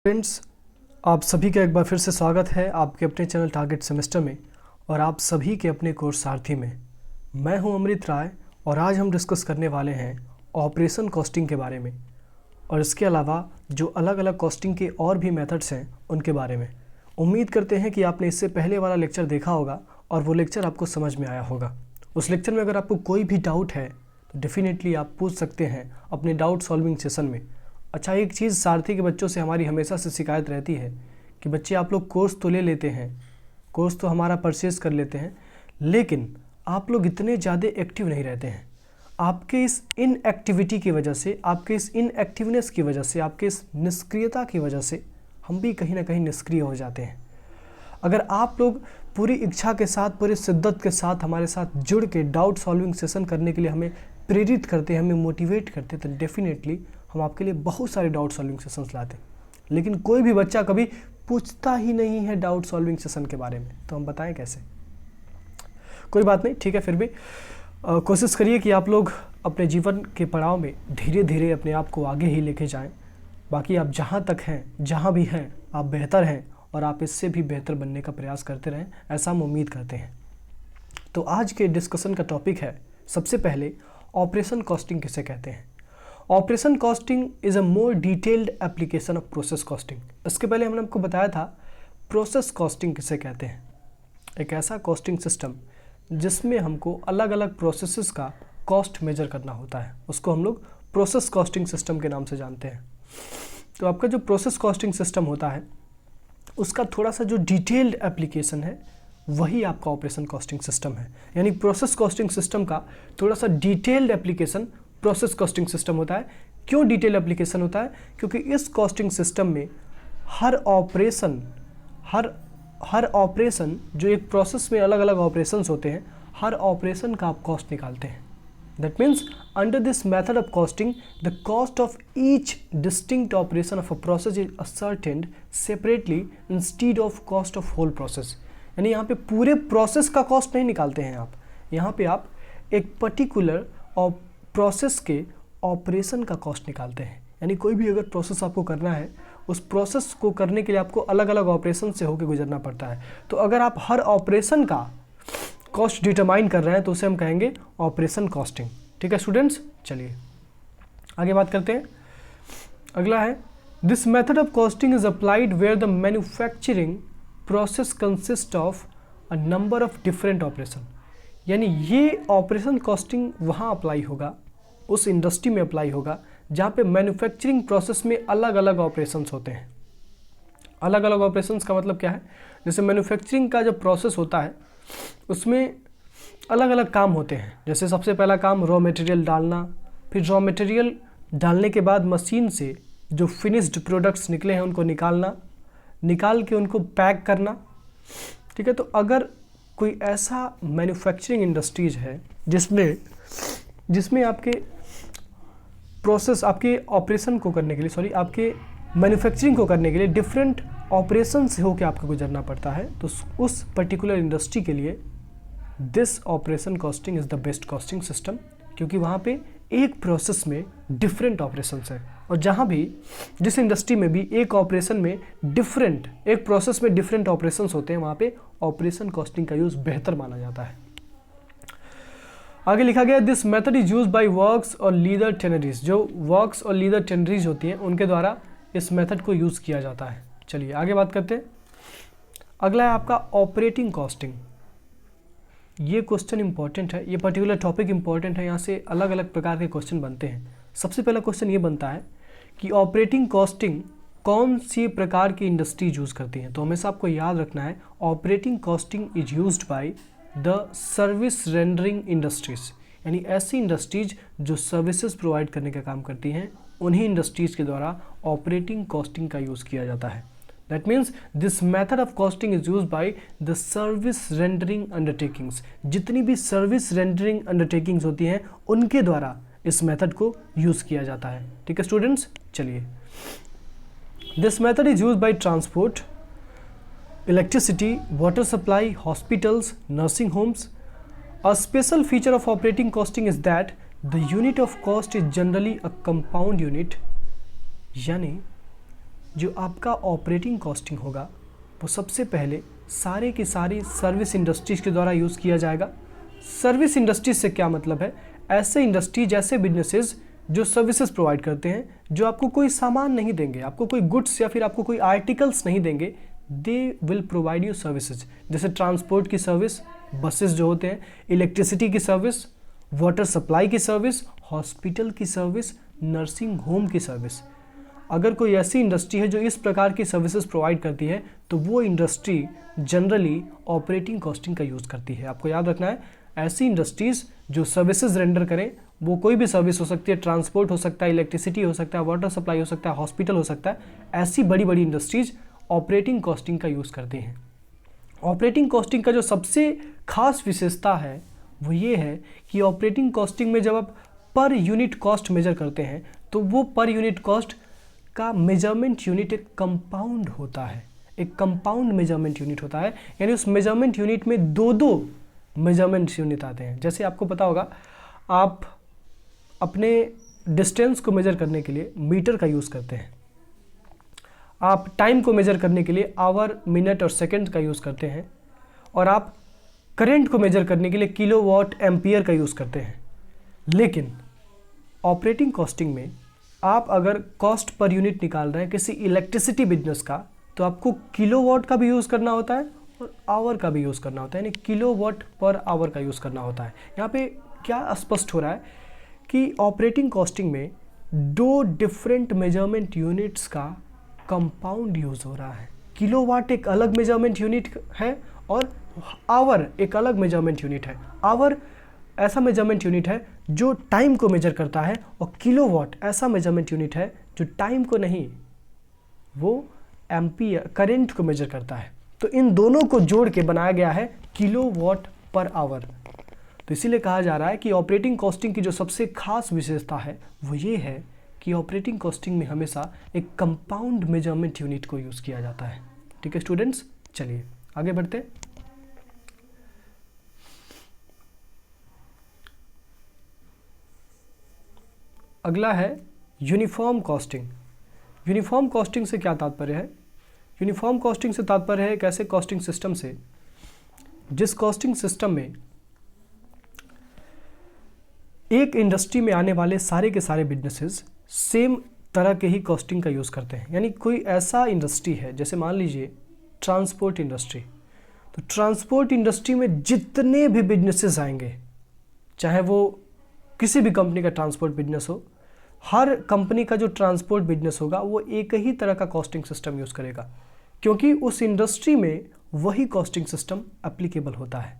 Friends, आप सभी का एक बार फिर से स्वागत है आपके अपने चैनल टारगेट सेमेस्टर में और आप सभी के अपने कोर्स सारथी में। मैं हूं अमृत राय और आज हम डिस्कस करने वाले हैं ऑपरेशन कॉस्टिंग के बारे में और इसके अलावा जो अलग अलग कॉस्टिंग के और भी मेथड्स हैं उनके बारे में। उम्मीद करते हैं कि आपने इससे पहले वाला लेक्चर देखा होगा और वो लेक्चर आपको समझ में आया होगा। उस लेक्चर में अगर आपको कोई भी डाउट है तो डेफिनेटली आप पूछ सकते हैं अपने डाउट सॉल्विंग सेशन में। अच्छा, एक चीज़ सारथी के बच्चों से हमारी हमेशा से शिकायत रहती है कि बच्चे आप लोग कोर्स तो ले लेते हैं, कोर्स तो हमारा परचेज़ कर लेते हैं, लेकिन आप लोग इतने ज़्यादा एक्टिव नहीं रहते हैं। आपके इस इनएक्टिविटी की वजह से, आपके इस इनएक्टिवनेस की वजह से, आपके इस निष्क्रियता की वजह से हम भी कहीं ना कहीं निष्क्रिय हो जाते हैं। अगर आप लोग पूरी इच्छा के साथ, पूरी शिद्दत के साथ हमारे साथ जुड़ के डाउट सॉल्विंग सेशन करने के लिए हमें प्रेरित करते, हमें मोटिवेट करते, तो डेफिनेटली हम आपके लिए बहुत सारे डाउट सॉल्विंग सेशंस लाते। लेकिन कोई भी बच्चा कभी पूछता ही नहीं है डाउट सॉल्विंग सेशन के बारे में, तो हम बताएं कैसे? कोई बात नहीं, ठीक है। फिर भी कोशिश करिए कि आप लोग अपने जीवन के पड़ाव में धीरे धीरे अपने आप को आगे ही लेके जाएं। बाकी आप जहां तक हैं, जहां भी हैं, आप बेहतर हैं और आप इससे भी बेहतर बनने का प्रयास करते रहें, ऐसा हम उम्मीद करते हैं। तो आज के डिस्कशन का टॉपिक है, सबसे पहले ऑपरेशन कॉस्टिंग किसे कहते हैं। Operation costing is a more detailed application of process costing. इसके पहले हमने आपको बताया था प्रोसेस कॉस्टिंग किसे कहते हैं। एक ऐसा कॉस्टिंग सिस्टम जिसमें हमको अलग अलग प्रोसेसेस का कॉस्ट मेजर करना होता है, उसको हम लोग प्रोसेस कॉस्टिंग सिस्टम के नाम से जानते हैं। तो आपका जो प्रोसेस कॉस्टिंग सिस्टम होता है उसका थोड़ा सा जो डिटेल्ड एप्लीकेशन है वही आपका ऑपरेशन कॉस्टिंग सिस्टम है। यानी प्रोसेस कॉस्टिंग सिस्टम का थोड़ा सा detailed application process costing system होता है। क्यों डिटेल एप्लीकेशन होता है? क्योंकि इस कॉस्टिंग सिस्टम में हर ऑपरेशन जो एक प्रोसेस में अलग अलग ऑपरेशंस होते हैं, हर ऑपरेशन का आप कॉस्ट निकालते हैं। That means under this method of costing the cost of each distinct operation of a process is ascertained separately instead of cost of whole process. यानी यहाँ पे पूरे प्रोसेस का कॉस्ट नहीं निकालते हैं आप, यहाँ पे आप एक पर्टिकुलर प्रोसेस के ऑपरेशन का कॉस्ट निकालते हैं। यानी कोई भी अगर प्रोसेस आपको करना है, उस प्रोसेस को करने के लिए आपको अलग अलग ऑपरेशन से होकर गुजरना पड़ता है। तो अगर आप हर ऑपरेशन का कॉस्ट डिटरमाइन कर रहे हैं तो उसे हम कहेंगे ऑपरेशन कॉस्टिंग। ठीक है स्टूडेंट्स, चलिए आगे बात करते हैं। अगला है, this method of costing is applied where the manufacturing process consist of a number of different operation. यानी ये ऑपरेशन कॉस्टिंग वहाँ अप्लाई होगा, उस इंडस्ट्री में अप्लाई होगा जहाँ पे मैन्युफैक्चरिंग प्रोसेस में अलग अलग ऑपरेशंस होते हैं। अलग अलग ऑपरेशंस का मतलब क्या है? जैसे मैन्युफैक्चरिंग का जो प्रोसेस होता है उसमें अलग अलग काम होते हैं। जैसे सबसे पहला काम रॉ मटेरियल डालना, फिर रॉ मटेरियल डालने के बाद मशीन से जो फिनिश्ड प्रोडक्ट्स निकले हैं उनको निकालना, निकाल के उनको पैक करना। ठीक है, तो अगर कोई ऐसा मैन्युफैक्चरिंग इंडस्ट्रीज है जिसमें आपके प्रोसेस, आपके ऑपरेशन को करने के लिए, सॉरी, आपके मैन्युफैक्चरिंग को करने के लिए डिफरेंट ऑपरेशन से होकर आपको गुजरना पड़ता है, तो उस पर्टिकुलर इंडस्ट्री के लिए this operation costing is the best costing system. क्योंकि वहाँ पे एक प्रोसेस में डिफरेंट ऑपरेशंस है और जहाँ भी जिस इंडस्ट्री में भी एक ऑपरेशन में एक प्रोसेस में डिफरेंट ऑपरेशंस होते हैं, वहाँ पे ऑपरेशन कॉस्टिंग का यूज़ बेहतर माना जाता है। आगे लिखा गया, this method is use by works और लीडर टेनरीज। जो वर्क्स और लीडर टेनरीज होती हैं उनके द्वारा इस मेथड को यूज़ किया जाता है। चलिए आगे बात करते हैं। अगला है आपका ऑपरेटिंग कॉस्टिंग। ये क्वेश्चन इंपॉर्टेंट है, ये पर्टिकुलर टॉपिक इंपॉर्टेंट है, यहाँ से अलग अलग प्रकार के क्वेश्चन बनते हैं। सबसे पहला क्वेश्चन ये बनता है कि ऑपरेटिंग कॉस्टिंग कौन सी प्रकार की इंडस्ट्री यूज़ करती हैं। तो हमेशा आपको याद रखना है, operating costing is used by the service rendering industries. यानी ऐसी इंडस्ट्रीज जो सर्विसेज प्रोवाइड करने का काम करती हैं, उन्हीं इंडस्ट्रीज के द्वारा ऑपरेटिंग कॉस्टिंग का यूज़ किया जाता है। That means this method of costing is use by the service rendering undertakings. जितनी भी सर्विस रेंडरिंग अंडरटेकिंग्स होती हैं उनके द्वारा इस मेथड को यूज़ किया जाता है। ठीक है स्टूडेंट्स, चलिए। This method is use by transport, electricity, water supply, hospitals, nursing homes. A special feature of operating costing is that the unit of cost is generally a compound unit, यानी जो आपका operating costing होगा वो सबसे पहले सारे की सारी सर्विस इंडस्ट्रीज के द्वारा यूज़ किया जाएगा। सर्विस इंडस्ट्रीज से क्या मतलब है? ऐसे इंडस्ट्री जैसे बिजनेसेस जो सर्विसेज प्रोवाइड करते हैं, जो आपको कोई सामान नहीं देंगे, आपको कोई गुड्स या फिर आपको कोई आर्टिकल्स नहीं देंगे, they will provide you services. जैसे ट्रांसपोर्ट की सर्विस, बसेस जो होते हैं, इलेक्ट्रिसिटी की सर्विस, वाटर सप्लाई की सर्विस, हॉस्पिटल की सर्विस, नर्सिंग होम की सर्विस। अगर कोई ऐसी इंडस्ट्री है जो इस प्रकार की सर्विसेज प्रोवाइड करती है तो वो इंडस्ट्री जनरली ऑपरेटिंग कॉस्टिंग का यूज़ करती है। आपको याद रखना है, ऐसी इंडस्ट्रीज़ जो सर्विसेज रेंडर करें, वो कोई भी सर्विस हो सकती है, ट्रांसपोर्ट हो सकता है, इलेक्ट्रिसिटी हो सकता है, वाटर सप्लाई हो सकता है, हॉस्पिटल हो सकता है, ऐसी बड़ी बड़ी इंडस्ट्रीज़ ऑपरेटिंग कॉस्टिंग का यूज़ करती हैं। ऑपरेटिंग कॉस्टिंग का जो सबसे खास विशेषता है वो ये है कि ऑपरेटिंग कॉस्टिंग में जब आप पर यूनिट कॉस्ट मेजर करते हैं तो वो पर यूनिट कॉस्ट का मेजरमेंट यूनिट एक कंपाउंड होता है, एक कंपाउंड मेजरमेंट यूनिट होता है। यानी उस मेजरमेंट यूनिट में दो मेजरमेंट यूनिट आते हैं। जैसे आपको पता होगा, आप अपने डिस्टेंस को मेजर करने के लिए मीटर का यूज़ करते हैं, आप टाइम को मेजर करने के लिए आवर, मिनट और सेकंड का यूज़ करते हैं, और आप करंट को मेजर करने के लिए किलोवाट, एम्पियर का यूज़ करते हैं। लेकिन ऑपरेटिंग कॉस्टिंग में आप अगर कॉस्ट पर यूनिट निकाल रहे हैं किसी इलेक्ट्रिसिटी बिजनेस का, तो आपको किलोवाट का भी यूज़ करना होता है और आवर का भी यूज़ करना होता है, यानी किलोवाट पर आवर का यूज़ करना होता है। यहाँ पे क्या स्पष्ट हो रहा है कि ऑपरेटिंग कॉस्टिंग में दो डिफरेंट मेजरमेंट यूनिट्स का कंपाउंड यूज़ हो रहा है। किलोवाट एक अलग मेजरमेंट यूनिट है और आवर एक अलग मेजरमेंट यूनिट है। आवर ऐसा मेजरमेंट यूनिट है जो टाइम को मेजर करता है, और किलोवाट ऐसा मेजरमेंट यूनिट है जो टाइम को नहीं, वो एम्पियर, करंट को मेजर करता है। तो इन दोनों को जोड़ के बनाया गया है किलोवाट पर आवर। तो इसीलिए कहा जा रहा है कि ऑपरेटिंग कॉस्टिंग की जो सबसे खास विशेषता है वो ये है कि ऑपरेटिंग कॉस्टिंग में हमेशा एक कंपाउंड मेजरमेंट यूनिट को यूज़ किया जाता है। ठीक है स्टूडेंट्स, चलिए आगे बढ़ते हैं। अगला है यूनिफॉर्म कॉस्टिंग। यूनिफॉर्म कॉस्टिंग से क्या तात्पर्य है? यूनिफॉर्म कॉस्टिंग से तात्पर्य है एक ऐसे कॉस्टिंग सिस्टम से जिस कॉस्टिंग सिस्टम में एक इंडस्ट्री में आने वाले सारे के सारे बिजनेसेस सेम तरह के ही कॉस्टिंग का यूज़ करते हैं। यानी कोई ऐसा इंडस्ट्री है, जैसे मान लीजिए ट्रांसपोर्ट इंडस्ट्री, तो ट्रांसपोर्ट इंडस्ट्री में जितने भी बिजनेसेस आएंगे, चाहे वो किसी भी कंपनी का ट्रांसपोर्ट बिजनेस हो, हर कंपनी का जो ट्रांसपोर्ट बिजनेस होगा वो एक ही तरह का कॉस्टिंग सिस्टम यूज़ करेगा, क्योंकि उस इंडस्ट्री में वही कॉस्टिंग सिस्टम एप्लीकेबल होता है।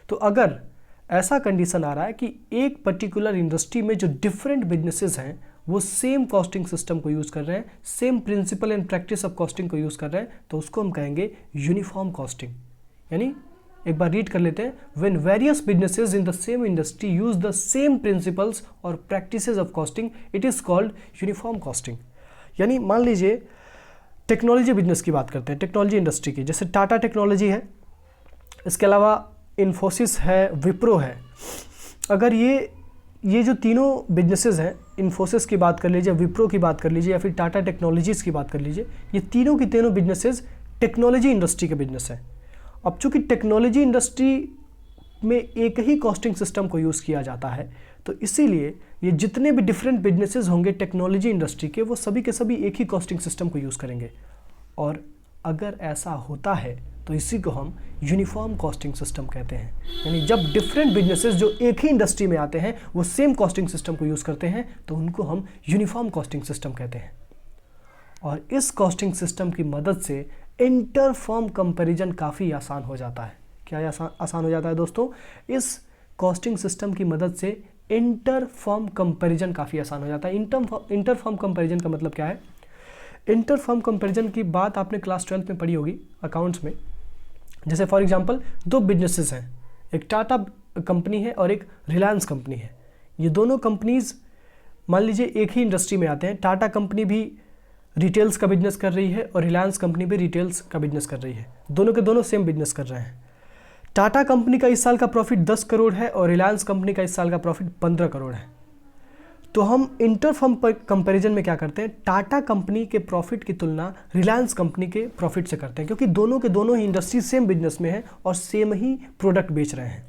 तो अगर ऐसा कंडीशन आ रहा है कि एक पर्टिकुलर इंडस्ट्री में जो डिफरेंट बिजनेसेस हैं वो सेम कॉस्टिंग सिस्टम को यूज़ कर रहे हैं, same principle and practice of costing को यूज़ कर रहे हैं, तो उसको हम कहेंगे यूनिफॉर्म कॉस्टिंग। यानी एक बार रीड कर लेते हैं, when various businesses in the same industry use the same principles और practices of costing, it is called uniform costing. यानी मान लीजिए टेक्नोलॉजी बिजनेस की बात करते हैं, टेक्नोलॉजी इंडस्ट्री की, जैसे टाटा टेक्नोलॉजी है, इसके अलावा इन्फोसिस है, विप्रो है। अगर ये जो तीनों बिजनेसेस हैं, इन्फोसिस की बात कर लीजिए, विप्रो की बात कर लीजिए, या फिर टाटा टेक्नोलॉजीज़ की बात कर लीजिए, ये तीनों की तीनों बिजनेसेस टेक्नोलॉजी इंडस्ट्री के बिजनेस हैं। अब चूंकि टेक्नोलॉजी इंडस्ट्री में एक ही कॉस्टिंग सिस्टम को यूज़ किया जाता है, तो इसीलिए ये जितने भी डिफरेंट बिजनेसेस होंगे टेक्नोलॉजी इंडस्ट्री के, वो सभी के सभी एक ही कॉस्टिंग सिस्टम को यूज़ करेंगे। और अगर ऐसा होता है तो इसी को हम यूनिफॉर्म कॉस्टिंग सिस्टम कहते हैं। यानी जब डिफरेंट बिजनेसेस जो एक ही इंडस्ट्री में आते हैं वो सेम कॉस्टिंग सिस्टम को यूज़ करते हैं, तो उनको हम यूनिफॉर्म कॉस्टिंग सिस्टम कहते हैं। और इस कॉस्टिंग सिस्टम की मदद से इंटर फर्म कंपैरिजन काफ़ी आसान हो जाता है। क्या आसान हो जाता है दोस्तों? इस कॉस्टिंग सिस्टम की मदद से इंटर फर्म कंपैरिजन काफ़ी आसान हो जाता है। इंटर फर्म कंपैरिजन का मतलब क्या है? इंटर फर्म कंपैरिजन की बात आपने क्लास 12 में पढ़ी होगी अकाउंट्स में। जैसे फॉर एग्जांपल दो बिजनेसेस हैं, एक टाटा कंपनी है और एक रिलायंस कंपनी है। ये दोनों कंपनीज मान लीजिए एक ही इंडस्ट्री में आते हैं। टाटा कंपनी भी रिटेल्स का बिजनेस कर रही है और रिलायंस कंपनी भी रिटेल्स का बिजनेस कर रही है। दोनों के दोनों सेम बिजनेस कर रहे हैं। टाटा कंपनी का इस साल का प्रॉफिट 10 करोड़ है और रिलायंस कंपनी का इस साल का प्रॉफिट 15 करोड़ है। तो हम इंटरफर्म कंपैरिजन में क्या करते हैं, टाटा कंपनी के प्रॉफिट की तुलना रिलायंस कंपनी के प्रॉफिट से करते हैं, क्योंकि दोनों के दोनों ही इंडस्ट्री सेम बिजनेस में है और सेम ही प्रोडक्ट बेच रहे हैं।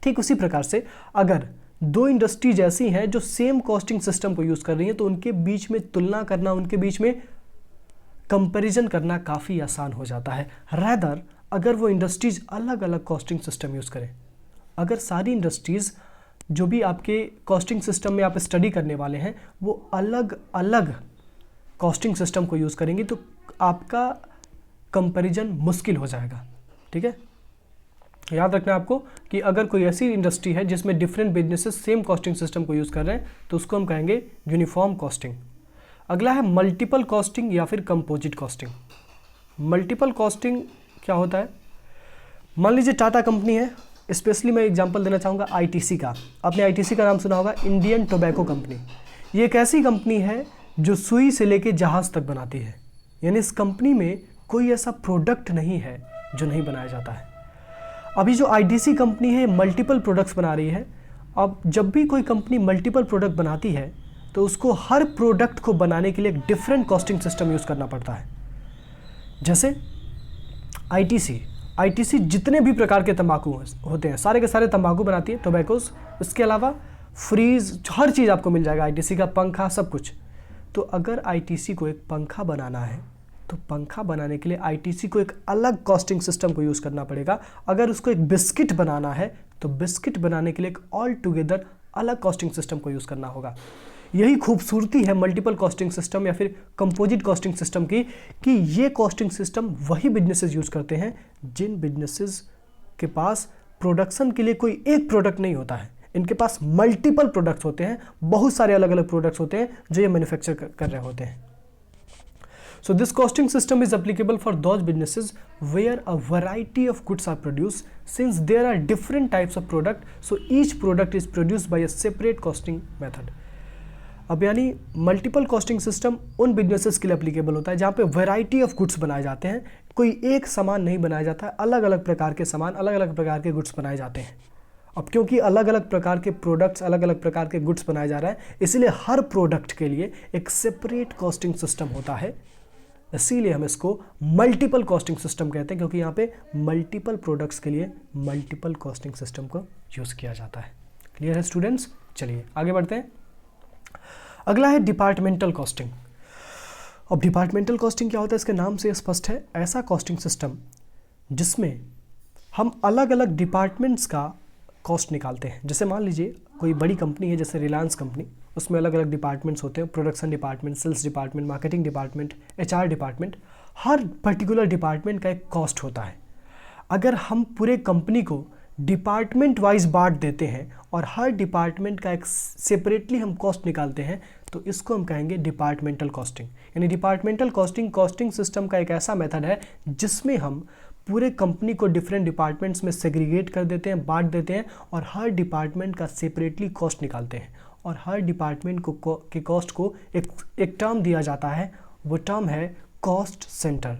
ठीक उसी प्रकार से अगर दो इंडस्ट्रीज ऐसी हैं जो सेम कॉस्टिंग सिस्टम को यूज़ कर रही हैं तो उनके बीच में तुलना करना, उनके बीच में कंपैरिजन करना काफ़ी आसान हो जाता है। रैदर अगर वो इंडस्ट्रीज अलग अलग कॉस्टिंग सिस्टम यूज़ करें, अगर सारी इंडस्ट्रीज़ जो भी आपके कॉस्टिंग सिस्टम में आप स्टडी करने वाले हैं वो अलग अलग कॉस्टिंग सिस्टम को यूज़ करेंगी तो आपका कंपैरिजन मुश्किल हो जाएगा। ठीक है, याद रखना आपको कि अगर कोई ऐसी इंडस्ट्री है जिसमें different businesses same costing system को यूज़ कर रहे हैं तो उसको हम कहेंगे यूनिफॉर्म कॉस्टिंग। अगला है मल्टीपल कॉस्टिंग या फिर कंपोजिट कॉस्टिंग। मल्टीपल कॉस्टिंग क्या होता है, मान लीजिए टाटा कंपनी है, स्पेशली मैं एग्जांपल देना चाहूँगा आईटीसी का। आपने आईटीसी का नाम सुना होगा, इंडियन टोबैको कंपनी। ये एक ऐसी कंपनी है जो सुई से लेके जहाज़ तक बनाती है, यानी इस कंपनी में कोई ऐसा प्रोडक्ट नहीं है जो नहीं बनाया जाता है। अभी जो आईटीसी कंपनी है मल्टीपल प्रोडक्ट्स बना रही है। अब जब भी कोई कंपनी मल्टीपल प्रोडक्ट बनाती है तो उसको हर प्रोडक्ट को बनाने के लिए एक डिफरेंट कॉस्टिंग सिस्टम यूज़ करना पड़ता है। जैसे आईटीसी जितने भी प्रकार के तंबाकू होते हैं सारे के सारे तंबाकू बनाती है, टोबैकोस। इसके अलावा फ्रीज हर चीज़ आपको मिल जाएगा, आईटीसी का पंखा सब कुछ। तो अगर आईटीसी को एक पंखा बनाना है तो पंखा बनाने के लिए आईटीसी को एक अलग कॉस्टिंग सिस्टम को यूज़ करना पड़ेगा। अगर उसको एक बिस्किट बनाना है तो बिस्किट बनाने के लिए एक ऑल टुगेदर अलग कॉस्टिंग सिस्टम को यूज़ करना होगा। यही खूबसूरती है मल्टीपल कॉस्टिंग सिस्टम या फिर कंपोजिट कॉस्टिंग सिस्टम की, कि ये कॉस्टिंग सिस्टम वही बिजनेसेस यूज़ करते हैं जिन बिजनेसेस के पास प्रोडक्शन के लिए कोई एक प्रोडक्ट नहीं होता है। इनके पास मल्टीपल प्रोडक्ट्स होते हैं, बहुत सारे अलग अलग प्रोडक्ट्स होते हैं जो ये मैन्युफैक्चर कर रहे होते हैं। So this costing system is applicable for those businesses where a variety of goods are produced. Since there are different types of product, so each product is produced by a separate costing method. अब यानी multiple costing system उन businesses के लिए applicable होता है जहाँ पे variety of goods बनाए जाते हैं, कोई एक सामान नहीं बनाया जाता है, अलग अलग प्रकार के सामान, अलग अलग प्रकार के गुड्स बनाए जाते हैं। अब क्योंकि अलग अलग प्रकार के प्रोडक्ट्स, अलग अलग प्रकार के गुड्स बनाए जा रहे हैं, इसीलिए हर प्रोडक्ट के लिए एक सेपरेट कॉस्टिंग सिस्टम होता है। इसीलिए हम इसको मल्टीपल कॉस्टिंग सिस्टम कहते हैं, क्योंकि यहाँ पे मल्टीपल प्रोडक्ट्स के लिए मल्टीपल कॉस्टिंग सिस्टम को यूज़ किया जाता है। क्लियर है स्टूडेंट्स? चलिए आगे बढ़ते हैं। अगला है डिपार्टमेंटल कॉस्टिंग। अब डिपार्टमेंटल कॉस्टिंग क्या होता है, इसके नाम से स्पष्ट है, ऐसा कॉस्टिंग सिस्टम जिसमें हम अलग अलग डिपार्टमेंट्स का कॉस्ट निकालते हैं। जैसे मान लीजिए कोई बड़ी कंपनी है जैसे रिलायंस कंपनी, उसमें अलग अलग डिपार्टमेंट्स होते हैं, production department, sales department, marketing department, HR department. हर पर्टिकुलर डिपार्टमेंट का एक कॉस्ट होता है। अगर हम पूरे कंपनी को डिपार्टमेंट वाइज बांट देते हैं और हर डिपार्टमेंट का एक सेपरेटली हम कॉस्ट निकालते हैं तो इसको हम कहेंगे डिपार्टमेंटल कॉस्टिंग। यानी डिपार्टमेंटल कॉस्टिंग कॉस्टिंग सिस्टम का एक ऐसा मेथड है जिसमें हम पूरे कंपनी को डिफरेंट डिपार्टमेंट्स में सेग्रीगेट कर देते हैं, बांट देते हैं और हर डिपार्टमेंट का सेपरेटली कॉस्ट निकालते हैं। और हर डिपार्टमेंट के कॉस्ट को एक टर्म दिया जाता है, वो टर्म है कॉस्ट सेंटर।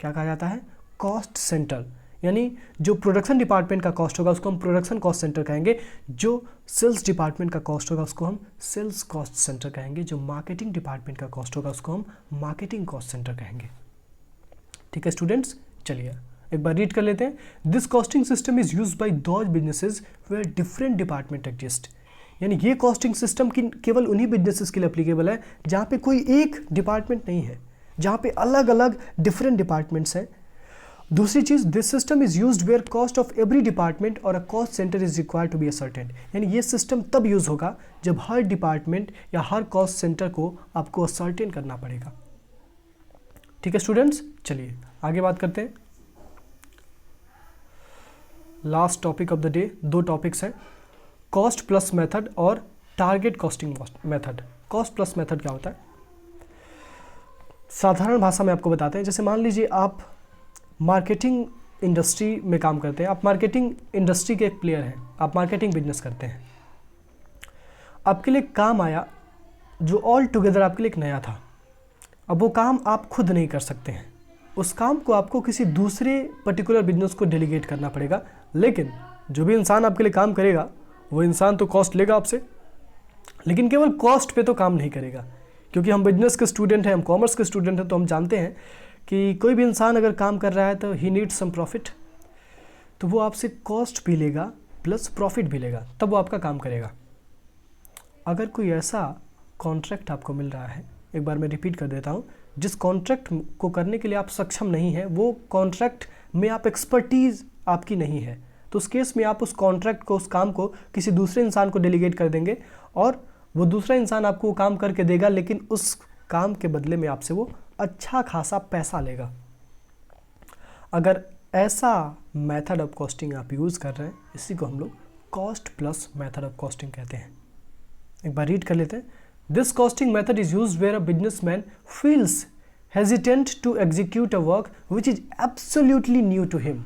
क्या कहा जाता है? Cost centre. यानी जो प्रोडक्शन डिपार्टमेंट का कॉस्ट होगा उसको हम प्रोडक्शन कॉस्ट सेंटर कहेंगे, जो सेल्स डिपार्टमेंट का कॉस्ट होगा उसको हम सेल्स कॉस्ट सेंटर कहेंगे, जो मार्केटिंग डिपार्टमेंट का कॉस्ट होगा उसको हम मार्केटिंग कॉस्ट सेंटर कहेंगे। ठीक है स्टूडेंट्स, चलिए एक बार रीड कर लेते हैं। This costing system is used by those businesses where different department exist. यानी ये कॉस्टिंग सिस्टम केवल उन्हीं बिजनेसेस के लिए एप्लीकेबल है जहाँ पे कोई एक डिपार्टमेंट नहीं है, जहाँ पे अलग अलग डिफरेंट डिपार्टमेंट्स हैं। दूसरी चीज़, this system is used where cost of every department और a cost center is required to be ascertain. यानी ये सिस्टम तब यूज़ होगा जब हर डिपार्टमेंट या हर कॉस्ट सेंटर को आपको असर्टेन करना पड़ेगा। ठीक है स्टूडेंट्स, चलिए आगे बात करते हैं। Last topic of the day, दो टॉपिक्स हैं, कॉस्ट प्लस मेथड और target costing method. Cost plus method क्या होता है? साधारण भाषा में आपको बताते हैं। जैसे मान लीजिए आप मार्केटिंग इंडस्ट्री में काम करते हैं, आप मार्केटिंग इंडस्ट्री के एक प्लेयर हैं, आप मार्केटिंग बिजनेस करते हैं। आपके लिए काम आया जो ऑल टुगेदर आपके लिए एक नया था। अब वो काम आप खुद नहीं कर सकते हैं, उस काम को आपको किसी दूसरे पर्टिकुलर बिजनेस को डेलीगेट करना पड़ेगा। लेकिन जो भी इंसान आपके लिए काम करेगा वो इंसान तो कॉस्ट लेगा आपसे, लेकिन केवल कॉस्ट पे तो काम नहीं करेगा, क्योंकि हम बिजनेस के स्टूडेंट हैं, हम कॉमर्स के स्टूडेंट हैं, तो हम जानते हैं कि कोई भी इंसान अगर काम कर रहा है तो ही नीड्स सम प्रॉफिट, तो वो आपसे कॉस्ट भी लेगा प्लस प्रॉफिट भी लेगा, तब वो आपका काम करेगा। अगर कोई ऐसा कॉन्ट्रैक्ट आपको मिल रहा है, एक बार मैं रिपीट कर देता हूँ, जिस कॉन्ट्रैक्ट को करने के लिए आप सक्षम नहीं हैं, वो कॉन्ट्रैक्ट में आप एक्सपर्टीज़ आपकी नहीं है, तो उस केस में आप उस कॉन्ट्रैक्ट को, उस काम को किसी दूसरे इंसान को डेलीगेट कर देंगे और वो दूसरा इंसान आपको वो काम करके देगा, लेकिन उस काम के बदले में आपसे वो अच्छा खासा पैसा लेगा। अगर ऐसा मेथड ऑफ कॉस्टिंग आप यूज़ कर रहे हैं, इसी को हम लोग cost plus method of costing कहते हैं। एक बार रीड कर लेते हैं। This costing method is used where a businessman feels hesitant to execute a work which is absolutely new to him,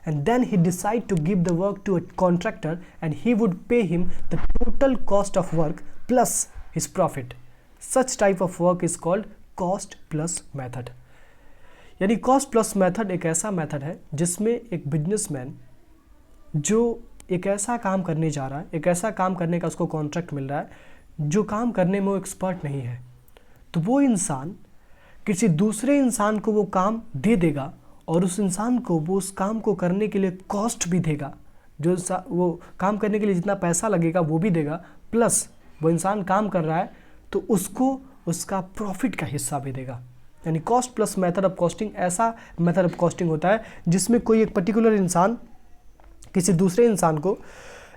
and then he decide to give the work to a contractor and he would pay him the total cost of work plus his profit. Such type of work is called cost plus method. यानी cost plus method एक ऐसा method है जिसमें एक businessman जो एक ऐसा काम करने जा रहा है, एक ऐसा काम करने का उसको कॉन्ट्रैक्ट मिल रहा है जो काम करने में वो एक्सपर्ट नहीं है, तो वो इंसान किसी दूसरे इंसान को वो काम दे देगा और उस इंसान को वो उस काम को करने के लिए कॉस्ट भी देगा, जो वो काम करने के लिए जितना पैसा लगेगा वो भी देगा, प्लस वो इंसान काम कर रहा है तो उसको उसका प्रॉफिट का हिस्सा भी देगा। यानी cost plus method of costing ऐसा मेथड ऑफ कॉस्टिंग होता है जिसमें कोई एक पर्टिकुलर इंसान किसी दूसरे इंसान को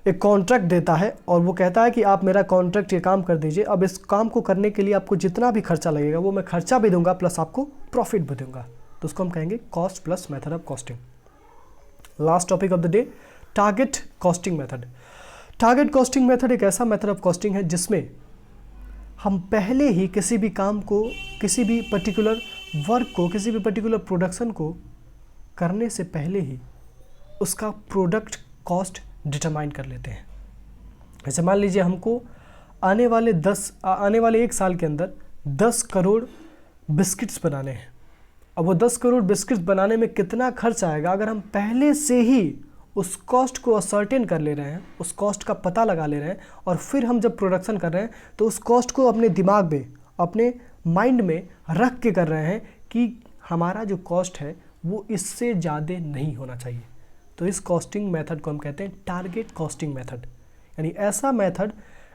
एक कॉन्ट्रैक्ट देता है और वो कहता है कि आप मेरा कॉन्ट्रैक्ट ये काम कर दीजिए, अब इस काम को करने के लिए आपको जितना भी खर्चा लगेगा वो मैं खर्चा भी दूंगा प्लस आपको प्रॉफिट भी दूंगा, तो उसको हम कहेंगे cost plus method of costing. Last topic of the day, target costing method. Target costing method एक ऐसा मेथड ऑफ कॉस्टिंग है जिसमें हम पहले ही किसी भी काम को, किसी भी पर्टिकुलर वर्क को, किसी भी पर्टिकुलर प्रोडक्शन को करने से पहले ही उसका प्रोडक्ट कॉस्ट डिटरमाइन कर लेते हैं। जैसे मान लीजिए हमको आने वाले 1 साल के अंदर 10 करोड़ बिस्किट्स बनाने हैं। अब वो 10 करोड़ बिस्किट्स बनाने में कितना खर्च आएगा, अगर हम पहले से ही उस कॉस्ट को असर्टेन कर ले रहे हैं, उस कॉस्ट का पता लगा ले रहे हैं और फिर हम जब प्रोडक्शन कर रहे हैं तो उस कॉस्ट को अपने दिमाग में, अपने माइंड में रख के कर रहे हैं कि हमारा जो कॉस्ट है वो इससे ज़्यादा नहीं होना चाहिए, तो इस कॉस्टिंग मेथड को हम कहते हैं टारगेट कॉस्टिंग मेथड। यानी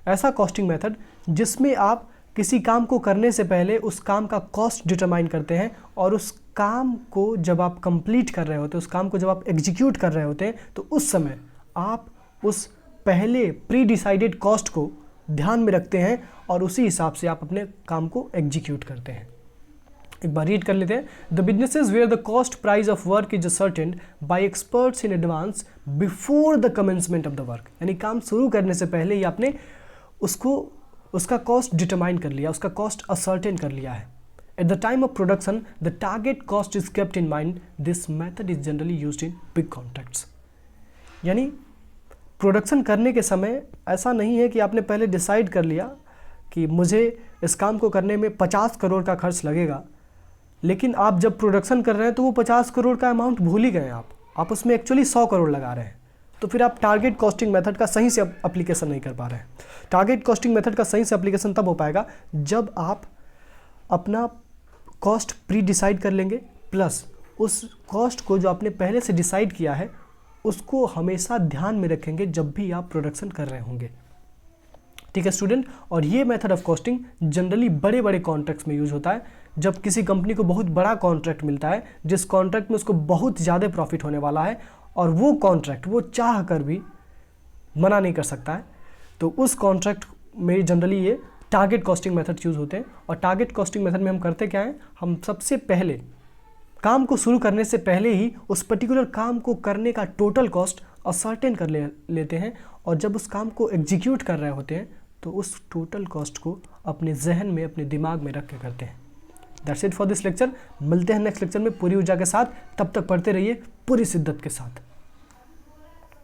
ऐसा कॉस्टिंग मेथड जिसमें आप किसी काम को करने से पहले उस काम का कॉस्ट डिटरमाइन करते हैं और उस काम को जब आप कंप्लीट कर रहे होते हैं, उस काम को जब आप एग्जीक्यूट कर रहे होते हैं, तो उस समय आप उस पहले प्री डिसाइडेड कॉस्ट को ध्यान में रखते हैं और उसी हिसाब से आप अपने काम को एग्जीक्यूट करते हैं। एक बार रीड कर लेते हैं। The businesses where the cost price of work is ascertained by experts in advance before the commencement of the work. यानी काम शुरू करने से पहले ही आपने उसका कॉस्ट डिटरमाइन कर लिया, उसका कॉस्ट असर्टेन कर लिया है। At the time of production the target cost is kept in mind. This method is generally used in big contracts. यानी प्रोडक्शन करने के समय ऐसा नहीं है कि आपने पहले डिसाइड कर लिया कि मुझे इस काम को करने में 50 करोड़ का खर्च लगेगा, लेकिन आप जब प्रोडक्शन कर रहे हैं तो वो 50 करोड़ का अमाउंट भूल ही गए आप उसमें एक्चुअली 100 करोड़ लगा रहे हैं, तो फिर आप टारगेट कॉस्टिंग मेथड का सही से एप्लीकेशन नहीं कर पा रहे हैं। टारगेट कॉस्टिंग मेथड का सही से एप्लीकेशन तब हो पाएगा जब आप अपना कॉस्ट प्री डिसाइड कर लेंगे, प्लस उस कॉस्ट को जो आपने पहले से डिसाइड किया है उसको हमेशा ध्यान में रखेंगे जब भी आप प्रोडक्शन कर रहे होंगे। ठीक है स्टूडेंट, और ये मेथड ऑफ कॉस्टिंग जनरली बड़े बड़े कॉन्ट्रैक्ट्स में यूज होता है। जब किसी कंपनी को बहुत बड़ा कॉन्ट्रैक्ट मिलता है जिस कॉन्ट्रैक्ट में उसको बहुत ज़्यादा प्रॉफिट होने वाला है और वो कॉन्ट्रैक्ट वो चाह कर भी मना नहीं कर सकता है, तो उस कॉन्ट्रैक्ट में जनरली ये टारगेट कॉस्टिंग मेथड यूज़ होते हैं। और टारगेट कॉस्टिंग मेथड में हम करते क्या हैं, हम सबसे पहले काम को शुरू करने से पहले ही उस पर्टिकुलर काम को करने का टोटल कॉस्ट असर्टेन कर लेते हैं और जब उस काम को एग्जीक्यूट कर रहे होते हैं तो उस टोटल कॉस्ट को अपने जहन में, अपने दिमाग में रख के करते हैं। That's it for this lecture. मिलते हैं नेक्स्ट लेक्चर में पूरी ऊर्जा के साथ, तब तक पढ़ते रहिए पूरी शिद्दत के साथ।